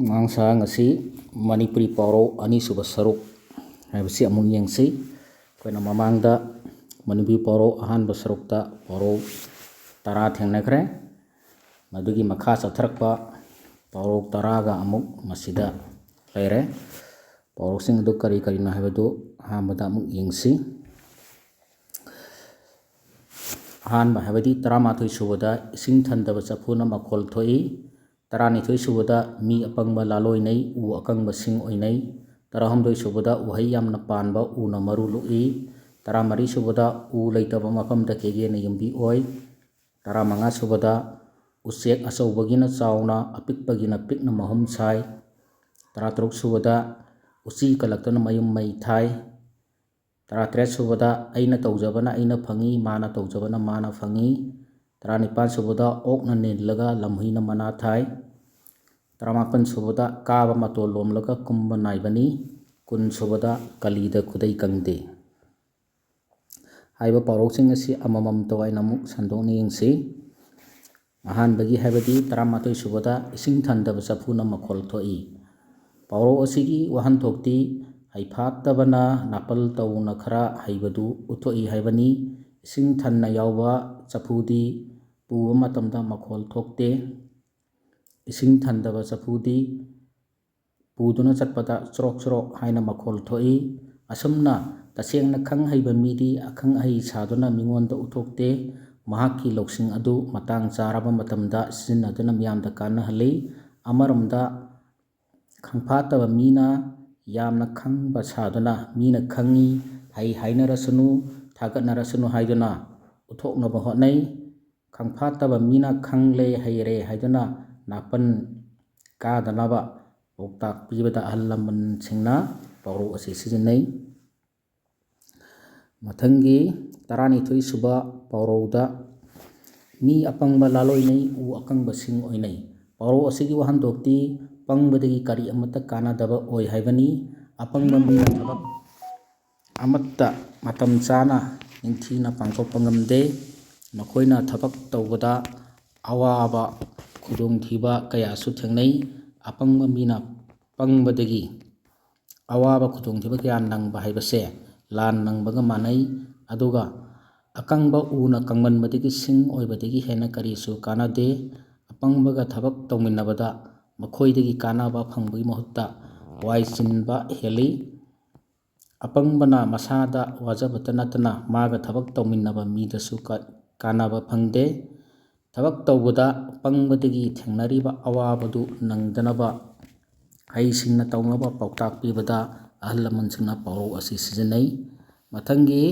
ꯉꯥꯡꯁꯥ ꯉꯁꯤ ꯃꯅꯤꯄꯨꯔꯤ ꯄꯥꯎꯔꯧ ꯑꯅꯤꯁꯨꯕ ꯁꯔꯨꯛ ꯍꯥꯏꯕꯁꯤ ꯑꯃꯨꯛ ꯌꯦꯡꯁꯤ. ꯑꯩꯈꯣꯏꯅ ꯃꯃꯥꯡꯗ ꯃꯅꯤꯄꯨꯔꯤ ꯄꯥꯎꯔꯧ ꯑꯍꯥꯟꯕ ꯁꯔꯨꯛꯇ ꯄꯥꯎꯔꯧ 10 ꯊꯦꯡꯅꯈ꯭ರೆ. ꯃꯗꯨꯒꯤ ꯃꯈꯥ ꯆꯠꯊꯔꯛꯄ ꯄꯥꯎꯔꯧ 10ꯒ ꯑꯃꯨꯛ ꯃꯁꯤꯗ ꯂꯩꯔꯦ. ꯄꯥꯎꯔꯧꯁꯤꯡ ꯑꯗꯨ ꯀꯔꯤ ꯀꯔꯤꯅꯣ ꯍꯥꯏꯕꯗꯨ ꯑꯍꯥꯟꯕꯗ ꯑꯃꯨꯛ ꯌꯦꯡꯁꯤ. ꯑꯍꯥꯟꯕ ꯍꯥꯏꯕꯗꯤ 11 ꯁꯨꯕꯗ ꯏꯁꯤꯡ ꯊꯟꯗꯕ ꯆꯐꯨꯅ ꯃꯈꯣꯜ ꯊꯣꯛꯏ. 12 ꯁꯨꯕꯗ ꯃꯤ ꯑꯄꯪꯕ ꯂꯥꯂꯣꯏꯅꯩ, ꯎ ꯑꯀꯪꯕ ꯁꯤꯡ ꯑꯣꯏꯅꯩ. 13 ꯁꯨꯕꯗ ꯎꯍꯩ ꯌꯥꯝꯅ ꯄꯥꯟꯕ ꯎꯅ ꯃꯔꯨ ꯂꯣꯛꯏ. 14 ꯁꯨꯕꯗ ꯎ ꯂꯩꯇꯕ ꯃꯐꯝꯗ ꯀꯦꯒꯦꯅ ꯌꯨꯝꯕꯤ ꯑꯣꯏ. 15 ꯁꯨꯕꯗ ꯎꯆꯦꯛ ꯑꯆꯧꯕꯒꯤꯅ ꯆꯥꯎꯅ, ꯑꯄꯤꯛꯄꯒꯤꯅ ꯄꯤꯛꯅ ꯃꯍꯨꯝ ꯁꯥꯏ. 16 ꯁꯨꯕꯗ ꯎꯆꯤ ꯀꯜꯂꯛꯇꯨꯅ ꯃꯌꯨꯝ ꯃꯩ ꯊꯥꯏ. 17 ꯁꯨꯕꯗ ꯑꯩꯅ ꯇꯧꯖꯕꯅ ꯑꯩꯅ ꯐꯪꯏ, ꯃꯥꯅ ꯇꯧꯖꯕꯅ ꯃꯥꯅ ꯐꯪꯏ. 19 ꯁꯨꯕꯗ ꯑꯣꯛꯅ ꯅꯤꯜꯂꯒ ꯂꯝꯍꯨꯏꯅ ꯃꯅꯥ ꯊꯥꯏ. 18 ꯁꯨꯕꯗ ꯀꯥꯕ ꯃꯇꯣꯜ ꯂꯣꯝꯂꯒ ꯀꯨꯝꯕ ꯅꯥꯏꯕꯅꯤ. 20 ꯁꯨꯕꯗ ꯀꯂꯤꯗ ꯈꯨꯗꯩ ꯀꯪꯗꯦ. ꯍꯥꯏꯕ ꯄꯥꯎꯔꯧꯁꯤꯡ ꯑꯁꯤ ꯑꯃꯃꯝ ꯇꯣꯉꯥꯟꯅ ꯑꯃꯨꯛ ꯁꯟꯗꯣꯛꯅ ꯌꯦꯡꯁꯤ. ꯑꯍꯥꯟꯕꯒꯤ ꯍꯥꯏꯕꯗꯤ 11 ꯁꯨꯕꯗ ꯏꯁꯤꯡ ꯊꯟꯗꯕ ꯆꯐꯨꯅ ꯃꯈꯣꯜ ꯊꯣꯛꯏ. ꯄꯥꯎꯔꯧ ꯑꯁꯤꯒꯤ ꯋꯥꯍꯟꯊꯣꯛꯇꯤ ꯍꯩꯐꯥꯠꯇꯕꯅ ꯅꯥꯄꯜ ꯇꯧꯅ ꯈꯔ ꯍꯩꯕꯗꯨ ꯎꯠꯊꯣꯛꯏ ꯍꯥꯏꯕꯅꯤ. ꯏꯁꯤꯡ ꯊꯟꯅ ꯌꯥꯎꯕ ꯆꯐꯨꯗꯤ ꯄꯨꯕ ꯃꯇꯝꯗ ꯃꯈꯣꯜ ꯊꯣꯛꯇꯦ. ꯏꯁꯤꯡ ꯊꯟꯗꯕ ꯆꯐꯨꯗꯤ ꯄꯨꯗꯨꯅ ꯆꯠꯄꯗ ꯆꯣꯔꯣꯛ ꯆꯣꯔꯣꯛ ꯍꯥꯏꯅ ꯃꯈꯣꯜ ꯊꯣꯛꯏ. ꯑꯁꯨꯝꯅ ꯇꯁꯦꯡꯅ ꯈꯪ ꯍꯩꯕ ꯃꯤꯗꯤ ꯑꯈꯪ ꯑꯍꯩ ꯁꯥꯗꯨꯅ ꯃꯤꯉꯣꯟꯗ ꯎꯠꯊꯣꯛꯇꯦ. ꯃꯍꯥꯛꯀꯤ ꯂꯧꯁꯤꯡ ꯑꯗꯨ ꯃꯇꯥꯡ ꯆꯥꯔꯕ ꯃꯇꯝꯗ ꯁꯤꯖꯤꯟꯅꯗꯨꯅ ꯃꯤꯌꯥꯝꯗ ꯀꯥꯟꯅꯍꯜꯂꯤ. ꯑꯃꯔꯣꯝꯗ ꯈꯪꯐꯥꯠꯇꯕ ꯃꯤꯅ ꯌꯥꯝꯅ ꯈꯪꯕ ꯁꯥꯗꯨꯅ ꯃꯤꯅ ꯈꯪꯏ, ꯍꯩ ꯍꯥꯏꯅꯔꯁꯅꯨ, ꯊꯥꯒꯠꯅꯔꯁꯅꯨ ꯍꯥꯏꯗꯨꯅ ꯎꯠꯊꯣꯛꯅꯕ ꯍꯣꯠꯅꯩ. ꯈꯪꯐꯥꯠꯇꯕ ꯃꯤꯅ ꯈꯪꯂꯦ, ꯍꯩꯔꯦ ꯍꯥꯏꯗꯨꯅ ꯅꯥꯄꯟ ꯀꯥꯗꯅꯕ ꯄꯥꯎꯇꯥꯛ ꯄꯤꯕꯗ ꯑꯍꯜ ꯂꯃꯟꯁꯤꯡꯅ ꯄꯥꯎꯔꯧ ꯑꯁꯤ ꯁꯤꯖꯤꯟꯅꯩ. ꯃꯊꯪꯒꯤ 12 ꯁꯨꯕ ꯄꯥꯎꯔꯧꯗ ꯃꯤ ꯑꯄꯪꯕ ꯂꯥꯂꯣꯏꯅꯩ, ꯎ ꯑꯀꯪꯕ ꯁꯤꯡ ꯑꯣꯏꯅꯩ. ꯄꯥꯎꯔꯧ ꯑꯁꯤꯒꯤ ꯋꯥꯍꯟꯊꯣꯛꯇꯤ ꯄꯪꯕꯗꯒꯤ ꯀꯔꯤ ꯑꯃꯠꯇ ꯀꯥꯟꯅꯗꯕ ꯑꯣꯏ ꯍꯥꯏꯕꯅꯤ. ꯑꯄꯪꯕ ꯃꯤꯅ ꯊꯕꯛ ꯑꯃꯠꯇ ꯃꯇꯝ ꯆꯥꯅ ꯅꯤꯡꯊꯤꯅ ꯄꯥꯡꯊꯣꯛꯄ ꯉꯝꯗꯦ. ꯃꯈꯣꯏꯅ ꯊꯕꯛ ꯇꯧꯕꯗ ꯑꯋꯥꯕ ꯈꯨꯗꯣꯡꯊꯤꯕ ꯀꯌꯥꯁꯨ ꯊꯦꯡꯅꯩ. ꯑꯄꯪꯕ ꯃꯤꯅ ꯄꯪꯕꯗꯒꯤ ꯑꯋꯥꯕ ꯈꯨꯗꯣꯡꯊꯤꯕ ꯀꯌా ꯅꯪꯕ ꯍꯥꯏꯕꯁꯦ ꯂꯥꯟ ꯅꯪꯕꯒ ꯃꯥꯟꯅꯩ. ꯑꯗꯨꯒ ꯑꯀꯪꯕ ꯎꯅ ꯀꯪꯃꯟꯕꯗꯒꯤ ꯁꯤꯡ ꯑꯣꯏꯕꯗꯒꯤ ꯍꯦꯟꯅ ꯀꯔꯤꯁꯨ ꯀꯥꯟꯅꯗꯦ. ꯑꯄꯪꯕꯒ ꯊꯕꯛ ꯇꯧꯃꯤꯟꯅꯕꯗ ꯃꯈꯣꯏꯗꯒꯤ ꯀꯥꯟꯅꯕ ꯐꯪꯕꯒꯤ ꯃꯍꯨꯠꯇ ꯋꯥꯏ ꯆꯤꯟꯕ ꯍꯦꯜꯂꯤ. ꯑꯄꯪꯕꯅ ꯃꯁꯥꯗ ꯋꯥꯖꯕꯇ ꯅꯠꯇꯅ ꯃꯥꯒ ꯊꯕꯛ ꯇꯧꯃꯤꯟꯅꯕ ꯃꯤꯗꯁꯨ ꯀꯥꯟꯅꯕ ꯐꯪꯗꯦ. ꯊꯕꯛ ꯇꯧꯕꯗ ꯄꯪꯕꯗꯒꯤ ꯊꯦꯡꯅꯔꯤꯕ ꯑꯋꯥꯕꯗꯨ ꯅꯪꯗꯅꯕ ꯍꯩꯁꯤꯡꯅ ꯇꯧꯅꯕ ꯄꯥꯎꯇꯥꯛ ꯄꯤꯕꯗ ꯑꯍꯜ ꯂꯃꯟꯁꯤꯡꯅ ꯄꯥꯎꯔꯧ ꯑꯁꯤ ꯁꯤꯖꯤꯟꯅꯩ. ꯃꯊꯪꯒꯤ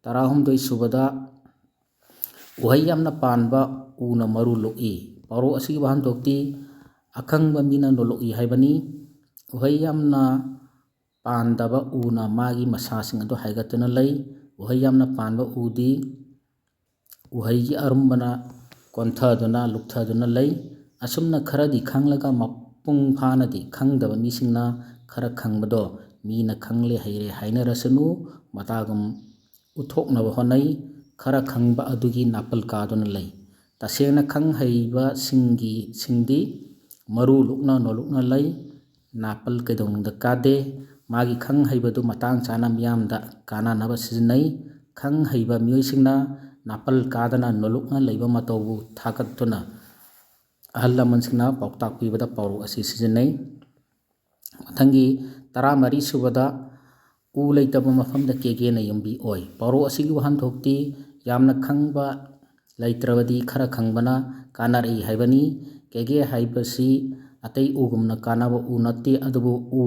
13 ꯁꯨꯕꯗ ꯎꯍꯩ ꯌꯥꯝꯅ ꯄꯥꯟꯕ ꯎꯅ ꯃꯔꯨ ꯂꯣꯛꯏ. ꯄꯥꯎꯔꯧ ꯑꯁꯤꯒꯤ ꯋꯥꯍꯟꯊꯣꯛꯇꯤ ꯑꯈꯪꯕ ꯃꯤꯅ ꯅꯣꯂꯣꯛꯏ ꯍꯥꯏꯕꯅꯤ. ꯎꯍꯩ ꯌꯥꯝꯅ ꯄꯥꯟꯗꯕ ꯎꯅ ꯃꯥꯒꯤ ꯃꯁꯥꯁꯤꯡ ꯑꯗꯨ ꯍꯥꯏꯒꯠꯇꯨꯅ ꯂꯩ. ꯎꯍꯩ ꯌꯥꯝꯅ ꯄꯥꯟꯕ ꯎꯗꯤ ꯎꯍꯩꯒꯤ ꯑꯔꯨꯝꯕꯅ ꯀꯣꯟꯊꯗꯨꯅ ꯂꯨꯞꯊꯗꯨꯅ ꯂꯩ. ꯑꯁꯨꯝꯅ ꯈꯔꯗꯤ ꯈꯪꯂꯒ ꯃꯄꯨꯡ ꯐꯥꯅꯗꯤ ꯈꯪꯗꯕ ꯃꯤꯁꯤꯡꯅ ꯈꯔ ꯈꯪꯕꯗꯣ ꯃꯤꯅ ꯈꯪꯂꯦ, ꯍꯩꯔꯦ ꯍꯥꯏꯅꯔꯁꯅꯨ ꯃꯇꯥꯒꯨꯝ ꯎꯠꯊꯣꯛꯅꯕ ꯍꯣꯠꯅꯩ. ꯈꯔ ꯈꯪꯕ ꯑꯗꯨꯒꯤ ꯅꯥꯄꯜ ꯀꯥꯗꯨꯅ ꯂꯩ. ꯇꯁꯦꯡꯅ ꯈꯪ ꯍꯩꯕ ꯁꯤꯡꯗꯤ ꯃꯔꯨ ꯂꯨꯛꯅ ꯅꯣꯂꯨꯛꯅ ꯂꯩ, ꯅꯥꯄꯜ ꯀꯩꯗꯧꯅꯨꯡꯗ ꯀꯥꯗꯦ. ꯃꯥꯒꯤ ꯈꯪ ꯍꯩꯕꯗꯨ ꯃꯇꯥꯡ ꯆꯥꯅ ꯃꯤꯌꯥꯝꯗ ꯀꯥꯟꯅꯅꯕ ꯁꯤꯖꯤꯟꯅꯩ. ꯈꯪ ꯍꯩꯕ ꯃꯤꯑꯣꯏꯁꯤꯡꯅ ꯅꯥꯄꯜ ꯀꯥꯗꯅ ꯅꯣꯂꯨꯛꯅ ꯂꯩꯕ ꯃꯇꯧꯕꯨ ꯊꯥꯒꯠꯇꯨꯅ ꯑꯍꯜ ꯂꯃꯟꯁꯤꯡꯅ ꯄꯥꯎꯇꯥꯛ ꯄꯤꯕꯗ ꯄꯥꯎꯔꯧ ꯑꯁꯤ ꯁꯤꯖꯤꯟꯅꯩ. ꯃꯊꯪꯒꯤ 13 ꯁꯨꯕꯗ ꯎ ꯂꯩꯇꯕ ꯃꯐꯝꯗ ꯀꯦꯒꯦꯅ ꯌꯨꯝꯕꯤ ꯑꯣꯏ. ꯄꯥꯎꯔꯧ ꯑꯁꯤꯒꯤ ꯋꯥꯍꯟꯊꯣꯛꯇꯤ ꯌꯥꯝꯅ ꯈꯪꯕ ꯂꯩꯇ꯭ꯔꯕꯗꯤ ꯈꯔ ꯈꯪꯕꯅ ꯀꯥꯟꯅꯔꯛꯏ ꯍꯥꯏꯕꯅꯤ. ꯀꯦꯒꯦ ꯍꯥꯏꯕꯁꯤ ꯑꯇꯩ ꯎꯒꯨꯝꯅ ꯀꯥꯟꯅꯕ ꯎ ꯅꯠꯇꯦ, ꯑꯗꯨꯕꯨ ꯎ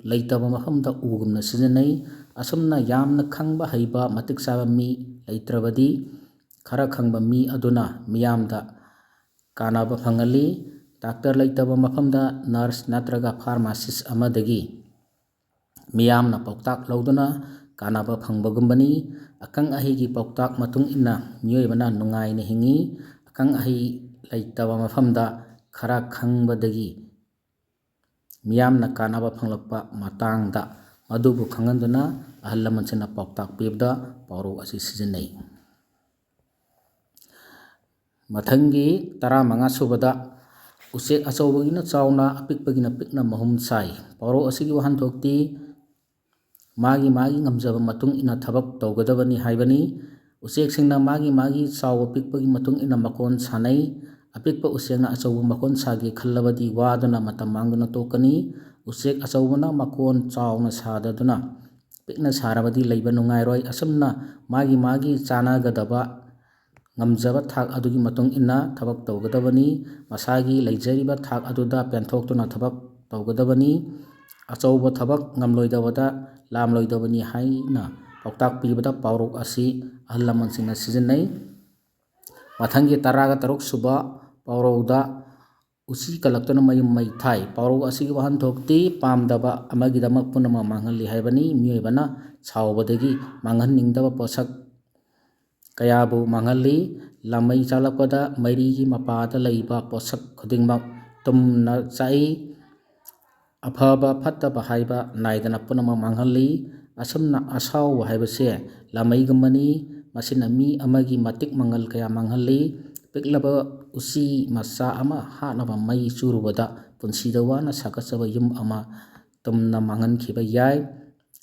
ꯂꯩꯇꯕ ꯃꯐꯝꯗ ꯎꯒꯨꯝꯅ ꯁꯤꯖꯤꯟꯅꯩ. ꯑꯁꯨꯝꯅ ꯌꯥꯝꯅ ꯈꯪꯕ ꯍꯩꯕ ꯃꯇꯤꯛ ꯆꯥꯕ ꯃꯤ ꯂꯩꯇ꯭ꯔꯕꯗꯤ ꯈꯔ ꯈꯪꯕ ꯃꯤ ꯑꯗꯨꯅ ꯃꯤꯌꯥꯝꯗ ꯀꯥꯟꯅꯕ ꯐꯪꯍꯜꯂꯤ. ꯗꯥꯛꯇꯔ ꯂꯩꯇꯕ ꯃꯐꯝꯗ ꯅꯔꯁ ꯅꯠꯇ꯭ꯔꯒ ꯐꯥꯔꯃꯥꯁꯤꯁ ꯑꯃꯗꯒꯤ ꯃꯤꯌꯥꯝꯅ ꯄꯥꯎꯇꯥꯛ ꯂꯧꯗꯨꯅ ꯀꯥꯟꯅꯕ ꯐꯪꯕꯒꯨꯝꯕꯅꯤ. ꯑꯈꯪ ꯑꯍꯩꯒꯤ ꯄꯥꯎꯇꯥꯛ ꯃꯇꯨꯡ ꯏꯟꯅ ꯃꯤꯑꯣꯏꯕꯅ ꯅꯨꯡꯉꯥꯏꯅ ꯍꯤꯡꯏ. ꯑꯈꯪ ꯑꯍꯩ ꯂꯩꯇꯕ ꯃꯐꯝꯗ ꯈꯔ ꯈꯪꯕꯗꯒꯤ ꯃꯤꯌꯥꯝꯅ ꯀꯥꯟꯅꯕ ꯐꯪꯂꯛꯄ ꯃꯇꯥꯡꯗ ꯃꯗꯨꯕꯨ ꯈꯪꯍꯟꯗꯨꯅ ꯑꯍꯜ ꯂꯃꯟꯁꯤꯡꯅ ꯄꯥꯎꯇꯥꯛ ꯄꯤꯕꯗ ꯄꯥꯎꯔꯧ ꯑꯁꯤ ꯁꯤꯖꯤꯟꯅꯩ꯫ ꯃꯊꯪꯒꯤ 15 ꯁꯨꯕꯗ ꯎꯆꯦꯛ ꯑꯆꯧꯕꯒꯤꯅ ꯆꯥꯎꯅ ꯑꯄꯤꯛꯄꯒꯤꯅ ꯄꯤꯛꯅ ꯃꯍꯨꯝ ꯆꯥꯏ꯫ ꯄꯥꯎꯔꯧ ꯑꯁꯤꯒꯤ ꯋꯥꯍꯟꯊꯣꯛꯇꯤ ꯃꯥꯒꯤ ꯉꯝꯖꯕ ꯃꯇꯨꯡ ꯏꯟꯅ ꯊꯕꯛ ꯇꯧꯒꯗꯕꯅꯤ ꯍꯥꯏꯕꯅꯤ꯫ ꯎꯆꯦꯛꯁꯤꯡꯅ ꯃꯥꯒꯤ ꯆꯥꯎꯕ ꯄꯤꯛꯄꯒꯤ ꯃꯇꯨꯡ ꯏꯟꯅ ꯃꯀꯣꯟ ꯁꯥꯅꯩ꯫ ꯑꯄꯤꯛꯄ ꯎꯆꯦꯛꯅ ꯑꯆꯧꯕ ꯃꯀꯣꯟ ꯁꯥꯒꯦ ꯈꯜꯂꯕꯗꯤ ꯋꯥꯗꯨꯅ ꯃꯇꯝ ꯃꯥꯡꯗꯨꯅ ꯇꯣꯛꯀꯅꯤ꯫ ꯎꯆꯦꯛ ꯑꯆꯧꯕꯅ ꯃꯀꯣꯟ ꯆꯥꯎꯅ ꯁꯥꯗꯗꯨꯅ ꯄꯤꯛꯅ ꯁꯥꯔꯕꯗꯤ ꯂꯩꯕ ꯅꯨꯡꯉꯥꯏꯔꯣꯏ꯫ ꯑꯁꯨꯝꯅ ꯃꯥꯒꯤ ꯆꯥꯅꯒꯗꯕ ꯉꯝꯖꯕ ꯊꯥꯛ ꯑꯗꯨꯒꯤ ꯃꯇꯨꯡ ꯏꯟꯅ ꯊꯕꯛ ꯇꯧꯒꯗꯕꯅꯤ꯫ ꯃꯁꯥꯒꯤ ꯂꯩꯖꯔꯤꯕ ꯊꯥꯛ ꯑꯗꯨꯗ ꯄꯦꯟꯊꯣꯛꯇꯨꯅ ꯊꯕꯛ ꯇꯧꯒꯗꯕꯅꯤ꯫ ꯑꯆꯧꯕ ꯊꯕꯛ ꯉꯝꯂꯣꯏꯗꯕꯗ ꯂꯥꯝꯂꯣꯏꯗꯕꯅꯤ ꯍꯥꯏꯅ ꯄꯥꯎꯇꯥꯛ ꯄꯤꯕꯗ ꯄꯥꯎꯔꯧ ꯑꯁꯤ ꯑꯍꯜ ꯂꯃꯟꯁꯤꯡꯅ ꯁꯤꯖꯤꯟꯅꯩ꯫ ꯃꯊꯪꯒꯤ 13 ꯁꯨꯕ ꯄꯥꯎꯔꯧꯗ ꯎꯆꯤ ꯀꯜꯂꯛꯇꯨꯅ ꯃꯌꯨꯝ ꯃꯩ ꯊꯥꯏ꯫ ꯄꯥꯎꯔꯧ ꯑꯁꯤꯒꯤ ꯋꯥꯍꯟꯊꯣꯛꯇꯤ ꯄꯥꯝꯗꯕ ꯑꯃꯒꯤꯗꯃꯛ ꯄꯨꯝꯅꯃꯛ ꯃꯥꯡꯍꯜꯂꯤ ꯍꯥꯏꯕꯅꯤ꯫ ꯃꯤꯑꯣꯏꯕꯅ ꯁꯥꯎꯕꯗꯒꯤ ꯃꯥꯡꯍꯟꯅꯤꯡꯗꯕ ꯄꯣꯠꯁꯛ ꯀꯌꯥꯕꯨ ꯃꯥꯡꯍꯜꯂꯤ꯫ ꯂꯥꯃꯩ ꯆꯥꯛꯂꯛꯄꯗ ꯃꯩꯔꯤꯒꯤ ꯃꯄꯥꯗ ꯂꯩꯕ ꯄꯣꯠꯁꯛ ꯈꯨꯗꯤꯡꯃꯛ ꯇꯨꯝꯅ ꯆꯥꯛꯏ꯫ ꯑꯐꯕ ꯐꯠꯇꯕ ꯍꯥꯏꯕ ꯅꯥꯏꯗꯅ ꯄꯨꯝꯅꯃꯛ ꯃꯥꯡꯍꯜꯂꯤ꯫ ꯑꯁꯨꯝꯅ ꯑꯁꯥꯎꯕ ꯍꯥꯏꯕꯁꯦ ꯂꯥꯃꯩꯒꯨꯝꯕꯅꯤ꯫ ꯃꯁꯤꯅ ꯃꯤ ꯑꯃꯒꯤ ꯃꯇꯤꯛ ꯃꯪꯒꯜ ꯀꯌꯥ ꯃꯥꯡꯍꯜꯂꯤ꯫ ꯄꯤꯛꯂꯕ ꯎꯆꯤ ꯃꯆꯥ ꯑꯃ ꯍꯥꯠꯅꯕ ꯃꯩ ꯆꯨꯔꯨꯕꯗ ꯄꯨꯟꯁꯤꯗ ꯋꯥꯅ ꯁꯥꯒꯠꯆꯕ ꯌꯨꯝ ꯑꯃ ꯇꯨꯝꯅ ꯃꯥꯡꯍꯟꯈꯤꯕ ꯌꯥꯏ꯫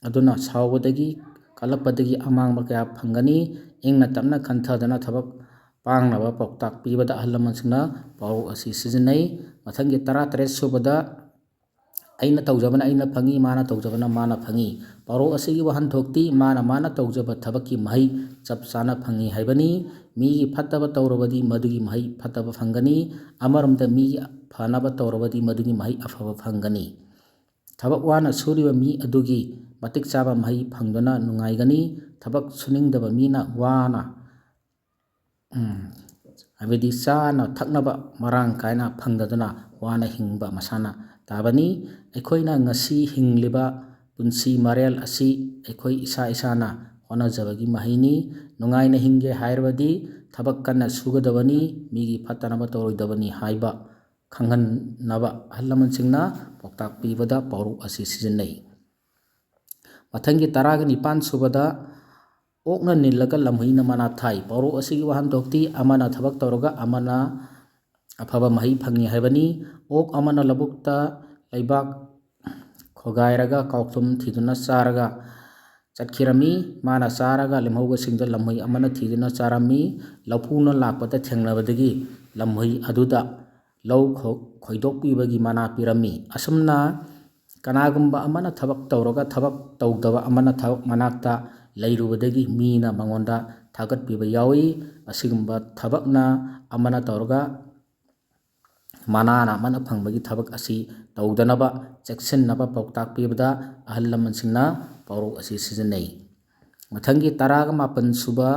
ꯑꯗꯨꯅ ꯁꯥꯎꯕꯗꯒꯤ ꯀꯜꯂꯛꯄꯗꯒꯤ ꯑꯃꯥꯡꯕ ꯀꯌా ꯐꯪꯒꯅꯤ꯫ ꯏꯪꯅ ꯇꯞꯅ ꯈꯟꯊꯗꯅ ꯊꯕꯛ ꯄꯥꯡꯅꯕ ꯄꯥꯎꯇꯥꯛ ꯄꯤꯕꯗ ꯑꯍꯜ ꯂꯃꯟꯁꯤꯡꯅ ꯄꯥꯎꯔꯧ ꯑꯁꯤ ꯁꯤꯖꯤꯟꯅꯩ꯫ ꯃꯊꯪꯒꯤ 13 ꯁꯨꯕꯗ ꯑꯩꯅ ꯇꯧꯖꯕꯅ ꯑꯩꯅ ꯐꯪꯏ, ꯃꯥꯅ ꯇꯧꯖꯕꯅ ꯃꯥꯅ ꯐꯪꯏ꯫ ꯄꯥꯎꯔꯧ ꯑꯁꯤꯒꯤ ꯋꯥꯍꯟꯊꯣꯛꯇꯤ ꯃꯥꯅ ꯇꯧꯖꯕ ꯊꯕꯛꯀꯤ ꯃꯍꯩ ꯆꯞ ꯆꯥꯅ ꯐꯪꯏ ꯍꯥꯏꯕꯅꯤ꯫ ꯃꯤꯒꯤ ꯐꯠꯇꯕ ꯇꯧꯔꯕꯗꯤ ꯃꯗꯨꯒꯤ ꯃꯍꯩ ꯐꯠꯇꯕ ꯐꯪꯒꯅꯤ꯫ ꯑꯃꯔꯣꯝꯗ ꯃꯤꯒꯤ ꯐꯅꯕ ꯇꯧꯔꯕꯗꯤ ꯃꯗꯨꯒꯤ ꯃꯍꯩ ꯑꯐꯕ ꯐꯪꯒꯅꯤ꯫ ꯊꯕꯛ ꯋꯥꯅ ꯁꯨꯔꯤꯕ ꯃꯤ ꯑꯗꯨꯒꯤ ꯃꯇꯤꯛ ꯆꯥꯕ ꯃꯍꯩ ꯐꯪꯗꯨꯅ ꯅꯨꯡꯉꯥꯏꯒꯅꯤ꯫ ꯊꯕꯛ ꯁꯨꯅꯤꯡꯗꯕ ꯃꯤꯅ ꯍꯥꯏꯕꯗꯤ ꯆꯥꯅ ꯊꯛꯅꯕ ꯃꯔꯥꯡ ꯀꯥꯏꯅ ꯐꯪꯗꯗꯨꯅ ꯋꯥꯅ ꯍꯤꯡꯕ ꯃꯁꯥꯅ ꯇꯥꯕꯅꯤ꯫ ꯑꯩꯈꯣꯏꯅ ꯉꯁꯤ ꯍꯤꯡꯂꯤꯕ ꯄꯨꯟꯁꯤ ꯃꯔꯦꯜ ꯑꯁꯤ ꯑꯩꯈꯣꯏ ꯏꯁꯥꯅ ꯍꯣꯠꯅꯖꯕꯒꯤ ꯃꯍꯩꯅꯤ꯫ ꯅꯨꯡꯉꯥꯏꯅ ꯍꯤꯡꯒꯦ ꯍꯥꯏꯔꯕꯗꯤ ꯊꯕꯛ ꯀꯟꯅ ꯁꯨꯒꯗꯕꯅꯤ, ꯃꯤꯒꯤ ꯐꯠꯇꯅꯕ ꯇꯧꯔꯣꯏꯗꯕꯅꯤ ꯍꯥꯏꯕ ꯈꯪꯍꯟꯅꯕ ꯑꯍꯜ ꯂꯃꯟꯁꯤꯡꯅ ꯄꯥꯎꯇꯥꯛ ꯄꯤꯕꯗ ꯄꯥꯎꯔꯧ ꯑꯁꯤ ꯁꯤꯖꯤꯟꯅꯩ꯫ ꯃꯊꯪꯒꯤ 19 ꯁꯨꯕꯗ ꯑꯣꯛꯅ ꯅꯤꯜꯂꯒ ꯂꯝꯍꯨꯏꯅ ꯃꯅꯥ ꯊꯥꯏ꯫ ꯄꯥꯎꯔꯧ ꯑꯁꯤꯒꯤ ꯋꯥꯍꯟꯊꯣꯛꯇꯤ ꯑꯃꯅ ꯊꯕꯛ ꯇꯧꯔꯒ ꯑꯃꯅ ꯑꯐꯕ ꯃꯍꯩ ꯐꯪꯏ ꯍꯥꯏꯕꯅꯤ꯫ ꯑꯣꯛ ꯑꯃꯅ ꯂꯧꯕꯨꯛꯇ ꯂꯩꯕꯥꯛ ꯈꯣꯒꯥꯏꯔꯒ ꯀꯥꯎꯊꯨꯝ ꯊꯤꯗꯨꯅ ꯆꯥꯔꯒ ꯆꯠꯈꯤꯔꯝꯃꯤ꯫ ꯃꯥꯅ ꯆꯥꯔꯒ ꯂꯦꯝꯍꯧꯕꯁꯤꯡꯗꯨ ꯂꯝꯍꯨꯏ ꯑꯃꯅ ꯊꯤꯗꯨꯅ ꯆꯥꯔꯝꯃꯤ꯫ ꯂꯧꯐꯨꯅ ꯂꯥꯛꯄꯗ ꯊꯦꯡꯅꯕꯗꯒꯤ ꯂꯝꯍꯨꯏ ꯑꯗꯨꯗ ꯂꯧ ꯈꯣꯏꯗꯣꯛꯄꯤꯕꯒꯤ ꯃꯅꯥ ꯄꯤꯔꯝꯃꯤ꯫ ꯑꯁꯨꯝꯅ ꯀꯅꯥꯒꯨꯝꯕ ꯑꯃꯅ ꯊꯕꯛ ꯇꯧꯔꯒ ꯊꯕꯛ ꯇꯧꯗꯕ ꯑꯃꯅ ꯊꯕꯛ ꯃꯅꯥꯛꯇ ꯂꯩꯔꯨꯕꯗꯒꯤ ꯃꯤꯅ ꯃꯉꯣꯟꯗ ꯊꯥꯒꯠꯄꯤꯕ ꯌꯥꯎꯏ꯫ ꯑꯁꯤꯒꯨꯝꯕ ꯊꯕꯛꯅ ꯑꯃꯅ ꯇꯧꯔꯒ ꯃꯅꯥꯅ ꯑꯃꯅ ꯐꯪꯕꯒꯤ ꯊꯕꯛ ꯑꯁꯤ ꯇꯧꯗꯅꯕ ꯆꯦꯛꯁꯤꯟꯅꯕ ꯄꯥꯎꯇꯥꯛ ꯄꯤꯕꯗ ꯑꯍꯜ ꯂꯃꯟꯁꯤꯡꯅ ꯄꯥꯎꯔꯧ ꯑꯁꯤ ꯁꯤꯖꯤꯟꯅꯩ꯫ ꯃꯊꯪꯒꯤ 19 ꯁꯨꯕ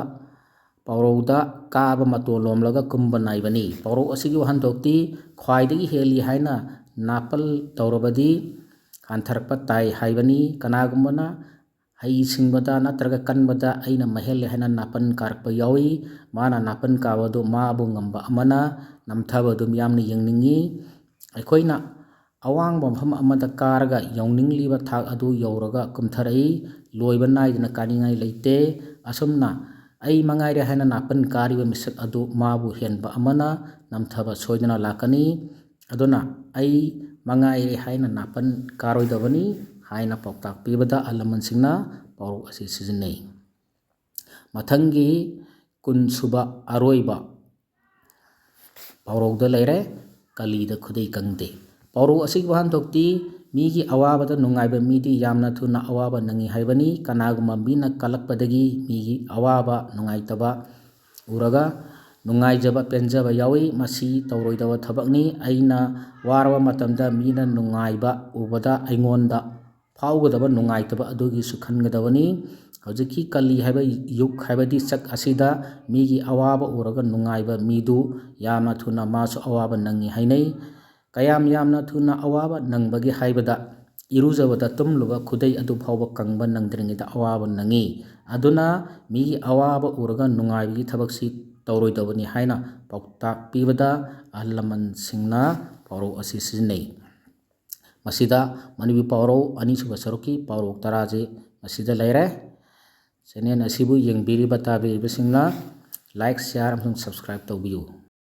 ꯄꯥꯎꯔꯧꯗ ꯀꯥꯕ ꯃꯇꯣꯟ ꯂꯣꯝꯂꯒ ꯀꯨꯝꯕ ꯅꯥꯏꯕꯅꯤ꯫ ꯄꯥꯎꯔꯧ ꯑꯁꯤꯒꯤ ꯋꯥꯍꯟꯊꯣꯛꯇꯤ ꯈ꯭ꯋꯥꯏꯗꯒꯤ ꯍꯦꯜꯂꯤ ꯍꯥꯏꯅ ꯅꯥꯄꯜ ꯇꯧꯔꯕꯗꯤ ꯍꯟꯊꯔꯛꯄ ꯇꯥꯏ ꯍꯥꯏꯕꯅꯤ꯫ ꯀꯅꯥꯒꯨꯝꯕꯅ ꯍꯩꯁꯤꯡꯕꯗ ꯅꯠꯇ꯭ꯔꯒ ꯀꯟꯕꯗ ꯑꯩꯅ ꯃꯍꯦꯜꯂꯦ ꯍꯥꯏꯅ ꯅꯥꯄꯟ ꯀꯥꯔꯛꯄ ꯌꯥꯎꯏ꯫ ꯃꯥꯅ ꯅꯥꯄꯟ ꯀꯥꯕꯗꯨ ꯃꯥꯕꯨ ꯉꯝꯕ ꯑꯃꯅ ꯅꯝꯊꯕꯗꯨ ꯃꯤꯌꯥꯝꯅ ꯌꯦꯡꯅꯤꯡꯏ꯫ ꯑꯩꯈꯣꯏꯅ ꯑꯋꯥꯡꯕ ꯃꯐꯝ ꯑꯃꯗ ꯀꯥꯔꯒ ꯌꯧꯅꯤꯡꯂꯤꯕ ꯊꯥꯛ ꯑꯗꯨ ꯌꯧꯔꯒ ꯀꯨꯝꯊꯔꯛꯏ꯫ ꯂꯣꯏꯕ ナꯏꯗꯅ ꯀꯥꯅꯤꯡꯉꯥꯏ ꯂꯩꯇꯦ꯫ ꯑꯁꯨꯝꯅ ꯑꯩ ꯃꯉꯥꯏꯔꯦ ꯍꯥꯏꯅ ꯅꯥꯄꯟ ꯀꯥꯔꯤꯕ ꯃꯤꯁꯛ ꯑꯗꯨ ꯃꯥꯕꯨ ꯍꯦꯟꯕ ꯑꯃꯅ ꯅꯝꯊꯕ ꯁꯣꯏꯗꯅ ꯂꯥꯛꯀꯅꯤ꯫ ꯑꯗꯨꯅ ꯑꯩ ꯃꯉꯥꯏꯔꯦ ꯍꯥꯏꯅ ꯅꯥꯄꯟ ꯀꯥꯔꯣꯏꯗꯕꯅꯤ ꯍꯥꯏꯅ ꯄꯥꯎꯇꯥꯛ ꯄꯤꯕꯗ ꯑꯍꯜ ꯂꯃꯟꯁꯤꯡꯅ ꯄꯥꯎꯔꯧ ꯑꯁꯤ ꯁꯤꯖꯤꯟꯅꯩ꯫ ꯃꯊꯪꯒꯤ 20 ꯁꯨꯕ ꯑꯔꯣꯏꯕ ꯄꯥꯎꯔꯧꯗ ꯂꯩꯔꯦ ꯀꯂꯤꯗ ꯈꯨꯗꯩ ꯀꯪꯗꯦ꯫ ꯄꯥꯎꯔꯧ ꯑꯁꯤꯒꯤ ꯋꯥꯍꯟꯊꯣꯛꯇꯤ ꯃꯤꯒꯤ ꯑꯋꯥꯕꯗ ꯅꯨꯡꯉꯥꯏꯕ ꯃꯤꯗꯤ ꯌꯥꯝꯅ ꯊꯨꯅ ꯑꯋꯥꯕ ꯅꯪꯏ ꯍꯥꯏꯕꯅꯤ꯫ ꯀꯅꯥꯒꯨꯝꯕ ꯃꯤꯅ ꯀꯜꯂꯛꯄꯗꯒꯤ ꯃꯤꯒꯤ ꯑꯋꯥꯕ ꯅꯨꯡꯉꯥꯏꯇꯕ ꯎꯔꯒ ꯅꯨꯡꯉꯥꯏꯖꯕ ꯄꯦꯟꯖꯕ ꯌꯥꯎꯏ꯫ ꯃꯁꯤ ꯇꯧꯔꯣꯏꯗꯕ ꯊꯕꯛꯅꯤ꯫ ꯑꯩꯅ ꯋꯥꯔꯕ ꯃꯇꯝꯗ ꯃꯤꯅ ꯅꯨꯡꯉꯥꯏꯕ ꯎꯕꯗ ꯑꯩꯉꯣꯟꯗ ꯐꯥꯎꯒꯗꯕ ꯅꯨꯡꯉꯥꯏꯇꯕ ꯑꯗꯨꯒꯤꯁꯨ ꯈꯟꯒꯗꯕꯅꯤ꯫ ꯍꯧꯖꯤꯛꯀꯤ ꯀꯂꯤ ꯍꯥꯏꯕ ꯌꯨꯒ ꯍꯥꯏꯕꯗꯤ ꯆꯛ ꯑꯁꯤꯗ ꯃꯤꯒꯤ ꯑꯋꯥꯕ ꯎꯔꯒ ꯅꯨꯡꯉꯥꯏꯕ ꯃꯤꯗꯨ ꯌꯥꯝꯅ ꯊꯨꯅ ꯃꯥꯁꯨ ꯑꯋꯥꯕ ꯅꯪꯏ ꯍꯥꯏꯅꯩ꯫ ꯀꯌꯥꯝ ꯌꯥꯝꯅ ꯊꯨꯅ ꯑꯋꯥꯕ ꯅꯪꯕꯒꯦ ꯍꯥꯏꯕꯗ ꯏꯔꯨꯖꯕꯗ ꯇꯨꯝꯂꯨꯕ ꯈꯨꯗꯩ ꯑꯗꯨ ꯐꯥꯎꯕ ꯀꯪꯕ ꯅꯪꯗ꯭ꯔꯤꯉꯩꯗ ꯑꯋꯥꯕ ꯅꯪꯏ꯫ ꯑꯗꯨꯅ ꯃꯤꯒꯤ ꯑꯋꯥꯕ ꯎꯔꯒ ꯅꯨꯡꯉꯥꯏꯕꯒꯤ ꯊꯕꯛꯁꯤ ꯇꯧꯔꯣꯏꯗꯕꯅꯤ ꯍꯥꯏꯅ ꯄꯥꯎꯇꯥꯛ ꯄꯤꯕꯗ ꯑꯍꯜ ꯂꯃꯟꯁꯤꯡꯅ ꯄꯥꯎꯔꯧ ꯑꯁꯤ ꯁꯤꯖꯤꯟꯅꯩ꯫ ꯃꯁꯤꯗ ꯃꯅꯤꯄꯨꯔꯤ ꯄꯥꯎꯔꯧ ꯑꯅꯤꯁꯨꯕ ꯁꯔꯨꯛꯀꯤ ꯄꯥꯎꯔꯧ 10ꯁꯤ ꯃꯁꯤꯗ ꯂꯩꯔꯦ꯫ ꯆꯦꯅꯦꯜ ꯑꯁꯤꯕꯨ ꯌꯦꯡꯕꯤꯔꯤꯕ ꯇꯥꯕꯤꯔꯤꯕꯁꯤꯡꯅ ꯂꯥꯏꯛ, ꯁꯤꯌꯥꯔ ꯑꯃꯁꯨꯡ ꯁꯕꯁꯀ꯭ꯔꯥꯏꯕ ꯇꯧꯕꯤꯌꯨ꯫